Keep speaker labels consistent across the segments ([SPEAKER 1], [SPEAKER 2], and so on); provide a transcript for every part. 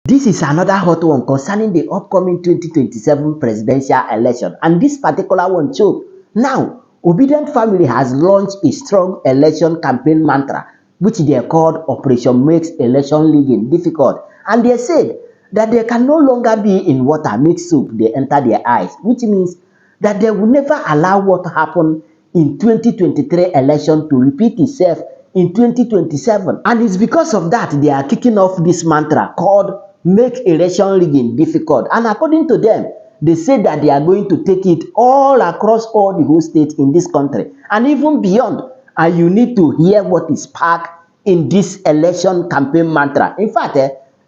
[SPEAKER 1] This is another hot one concerning the upcoming 2027 presidential election, and this particular one too. Now, Obidient family has launched a strong election campaign mantra, which they called Operation Makes Election Rigging Difficult, and they said that they can no longer be in water mixed soup they enter their eyes, which means that they will never allow what happened in 2023 election to repeat itself in 2027. And it's because of that they are kicking off this mantra called Make Election Rigging Difficult. And according to them, they say that they are going to take it all across all the whole states in this country and even beyond. And you need to hear what is packed in this election campaign mantra. In fact,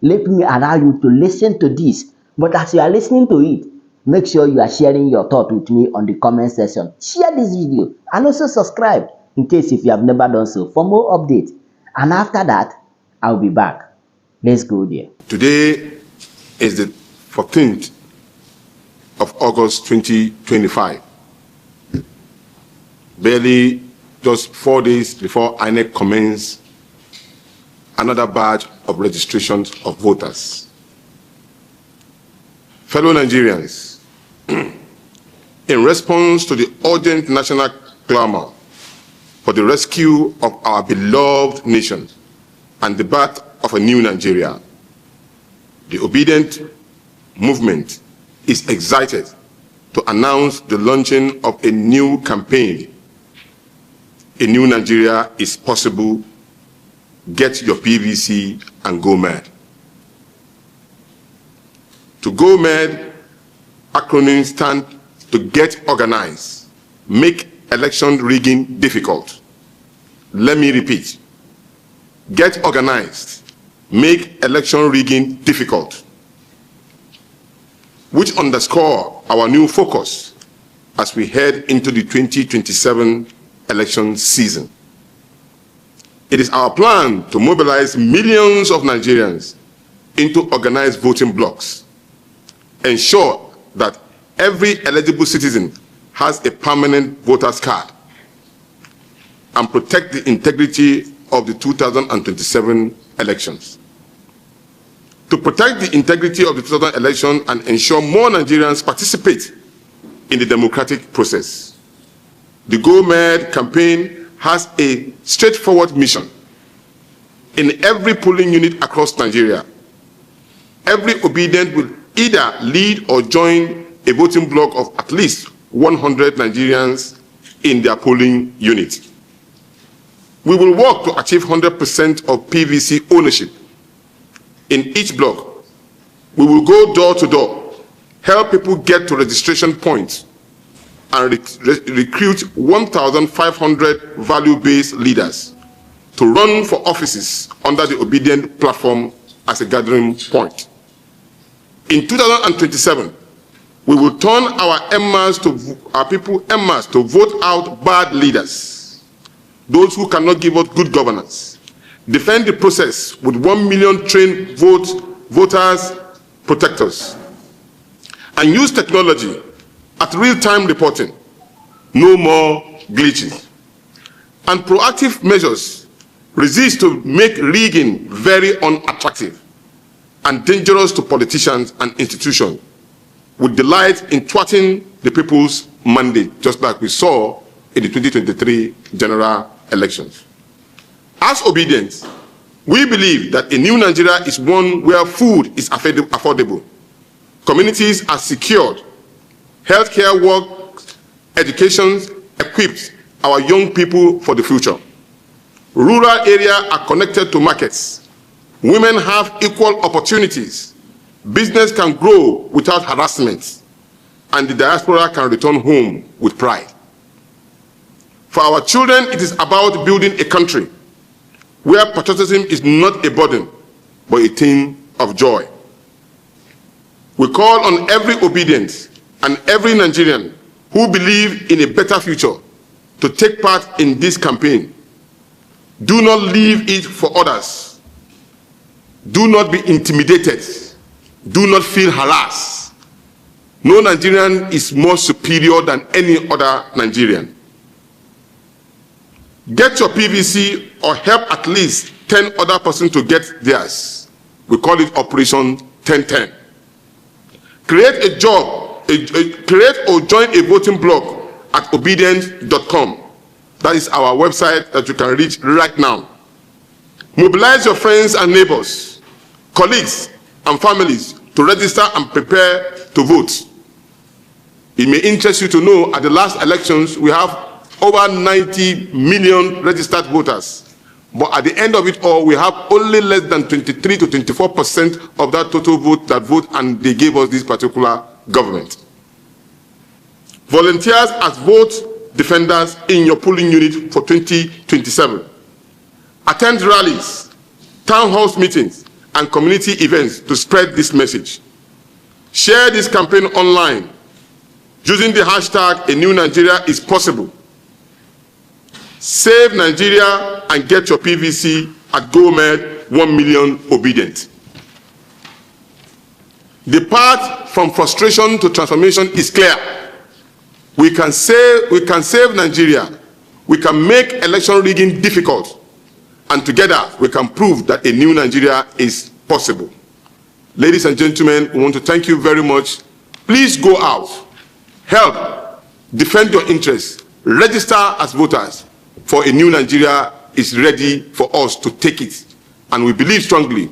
[SPEAKER 1] let me allow you to listen to this. But as you are listening to it, make sure you are sharing your thought with me on the comment section. Share this video and also subscribe in case if you have never done so for more updates. And after that, I'll be back. Let's go there.
[SPEAKER 2] Today is the 14th of August 2025. Barely just 4 days before INEC commences another batch of registrations of voters. Fellow Nigerians, in response to the urgent national clamor for the rescue of our beloved nation and the birth of a new Nigeria, the Obidient movement is excited to announce the launching of a new campaign. A new Nigeria is possible. Get your PVC and go mad. To go mad, acronyms stand to get organized, make election rigging difficult. Let me repeat. Get organized, make election rigging difficult, which underscore our new focus as we head into the 2027 election season. It is our plan to mobilize millions of Nigerians into organized voting blocks, ensure that every eligible citizen has a permanent voter's card, and protect the integrity of the 2027 elections. To protect the integrity of the 2000 election and ensure more Nigerians participate in the democratic process, the Go Mad campaign has a straightforward mission. In every polling unit across Nigeria, every Obidient will either lead or join a voting block of at least 100 Nigerians in their polling unit. We will work to achieve 100% of PVC ownership in each block. We will go door to door, help people get to registration points, and recruit 1,500 value-based leaders to run for offices under the Obidient platform as a gathering point. In 2027, we will turn our people en masse to vote out bad leaders, those who cannot give us good governance, defend the process with 1 million trained voters protectors, and use technology at real-time reporting, no more glitches, and proactive measures resist to make rigging very unattractive and dangerous to politicians and institutions, with delight in thwarting the people's mandate, just like we saw in the 2023 general elections. As Obidient, we believe that a new Nigeria is one where food is affordable, communities are secured, healthcare works, education equips our young people for the future. Rural areas are connected to markets. Women have equal opportunities. Business can grow without harassment, and the diaspora can return home with pride. For our children, it is about building a country where patriotism is not a burden, but a thing of joy. We call on every Obidient and every Nigerian who believe in a better future to take part in this campaign. Do not leave it for others. Do not be intimidated. Do not feel harassed. No Nigerian is more superior than any other Nigerian. Get your PVC or help at least 10 other persons to get theirs. We call it Operation 1010. Create a job, create or join a voting bloc at obidient.com. That is our website that you can reach right now. Mobilize your friends and neighbors, colleagues and families to register and prepare to vote. It may interest you to know at the last elections we have over 90 million registered voters. But at the end of it all, we have only less than 23 to 24% of that total vote that vote, and they gave us this particular government. Volunteers as vote defenders in your polling unit for 2027. Attend rallies, town hall meetings, and community events to spread this message. Share this campaign online using the hashtag A New Nigeria is Possible. Save Nigeria and get your PVC at GoMed 1 million Obidient. The path from frustration to transformation is clear. We can save Nigeria. We can make election rigging difficult. And together we can prove that a new Nigeria is possible. Ladies and gentlemen, we want to thank you very much. Please go out, help, defend your interests, register as voters, for a new Nigeria is ready for us to take it. And we believe strongly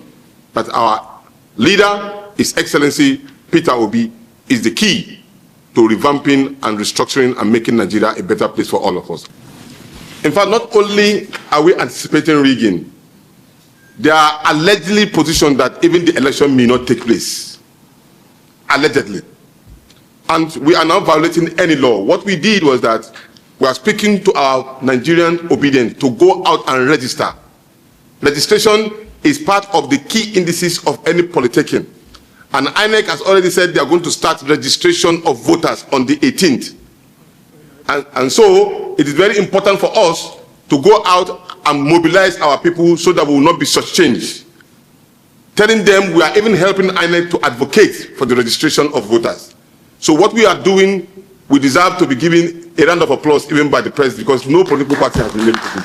[SPEAKER 2] that our leader, His Excellency Peter Obi, is the key to revamping and restructuring and making Nigeria a better place for all of us. In fact, not only are we anticipating rigging, they are allegedly positioned that even the election may not take place. Allegedly. And we are now violating any law. What we did was that we are speaking to our Nigerian obedience to go out and register. Registration is part of the key indices of any politicking. And INEC has already said they are going to start registration of voters on the 18th. And so it is very important for us to go out and mobilize our people so that we will not be shortchanged. Telling them we are even helping INEC to advocate for the registration of voters. So what we are doing, we deserve to be given a round of applause even by the press, because no political party has been able to do it.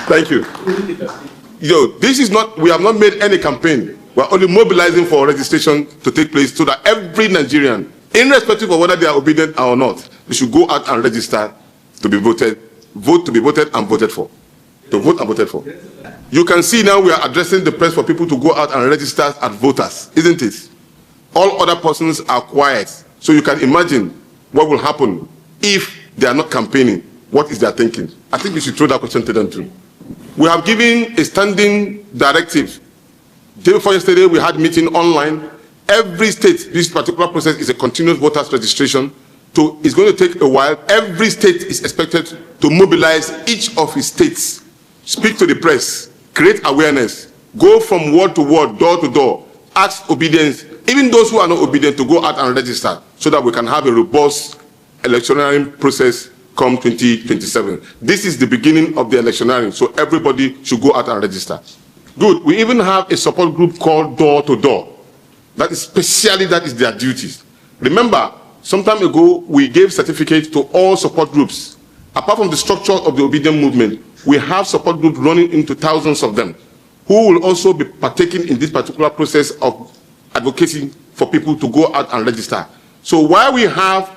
[SPEAKER 2] Thank you. This is not, we have not made any campaign. We are only mobilizing for registration to take place so that every Nigerian, irrespective of whether they are obedient or not, they should go out and register to be voted, vote to be voted and voted for. To vote and voted for. You can see now we are addressing the press for people to go out and register as voters, isn't it? All other persons are quiet. So you can imagine what will happen if they are not campaigning. What is their thinking? I think you should throw that question to them too. We have given a standing directive. Day before yesterday, we had a meeting online. Every state, this particular process is a continuous voters registration. So it's going to take a while. Every state is expected to mobilize each of its states, speak to the press, create awareness, go from word to word, door to door, ask obedience, even those who are not obedient, to go out and register so that we can have a robust electioneering process come 2027. This is the beginning of the electioneering, so everybody should go out and register. Good. We even have a support group called Door to Door. That is their duties. Remember, some time ago, we gave certificates to all support groups. Apart from the structure of the Obidient movement, we have support groups running into thousands of them, who will also be partaking in this particular process of advocating for people to go out and register. So while we have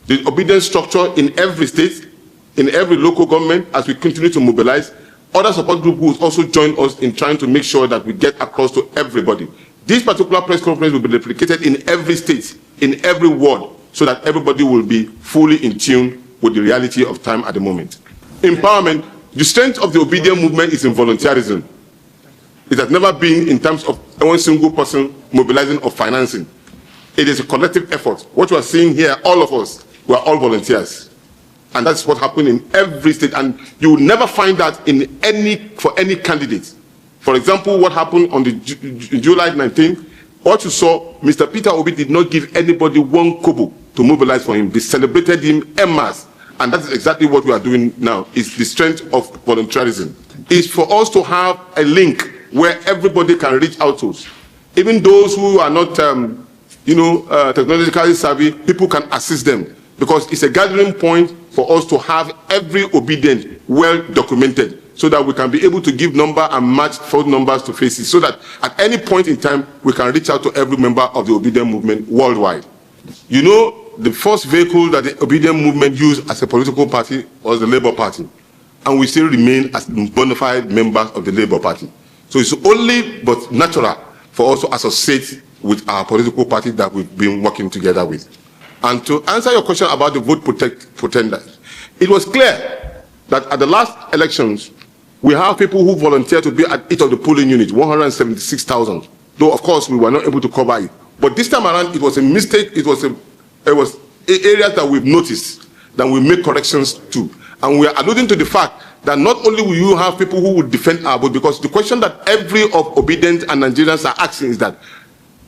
[SPEAKER 2] the obedience structure in every state, in every local government, as we continue to mobilize, other support groups will also join us in trying to make sure that we get across to everybody. This particular press conference will be replicated in every state, in every ward, so that everybody will be fully in tune with the reality of time at the moment. Empowerment, the strength of the Obidient movement is in volunteerism. It has never been in terms of one single person mobilizing or financing. It is a collective effort. What you are seeing here, all of us, we are all volunteers. And that's what happened in every state. And you will never find that for any candidate. For example, what happened on the July 19th, what you saw, Mr. Peter Obi did not give anybody one kobo to mobilize for him. They celebrated him en masse. And that is exactly what we are doing now. It's the strength of volunteerism. It's for us to have a link where everybody can reach out to us. Even those who are not, technologically savvy, people can assist them, because it's a gathering point for us to have every obedient well documented, so that we can be able to give number and match phone numbers to faces, so that at any point in time, we can reach out to every member of the Obidient movement worldwide. You know, the first vehicle that the Obidient movement used as a political party was the Labour Party, and we still remain as bona fide members of the Labour Party. So it's only but natural for us to associate with our political party that we've been working together with. And to answer your question about the vote pretenders, it was clear that at the last elections, we have people who volunteered to be at each of the polling units, 176,000, though of course we were not able to cover it. But this time around, it was a mistake. It was areas that we've noticed that we make corrections to. And we are alluding to the fact that not only will you have people who will defend our vote, because the question that every of Obidient and Nigerians are asking is that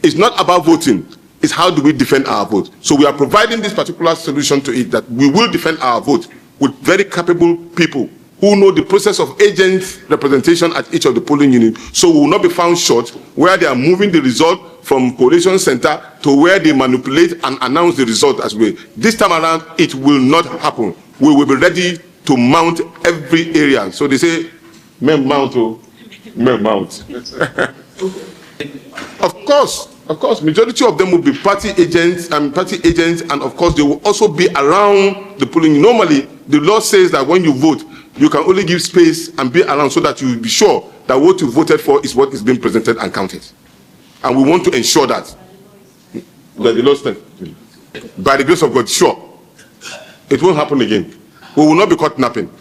[SPEAKER 2] it's not about voting, it's how do we defend our vote. So we are providing this particular solution to it, that we will defend our vote with very capable people who know the process of agent representation at each of the polling units, so we will not be found short where they are moving the result from collation center to where they manipulate and announce the result as well. This time around, it will not happen. We will be ready to mount every area. So they say, men mount, men mount. Of course, majority of them will be party agents, and of course they will also be around the polling. Normally, the law says that when you vote, you can only give space and be around so that you will be sure that what you voted for is what is being presented and counted. And we want to ensure that the law stands. By the grace of God, sure, it won't happen again. We will not be caught napping.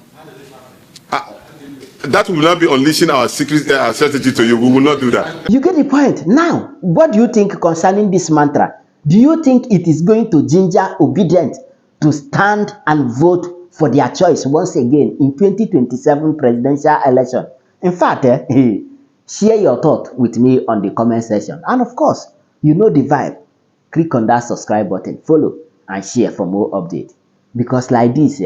[SPEAKER 2] That will not be unleashing our secret our strategy to you. We will not do that.
[SPEAKER 1] You get the point. Now, what do you think concerning this mantra? Do you think it is going to ginger Obidient to stand and vote for their choice once again in 2027 presidential election? In fact, share your thought with me on the comment section. And of course, you know the vibe. Click on that subscribe button, follow, and share for more updates. Because like this,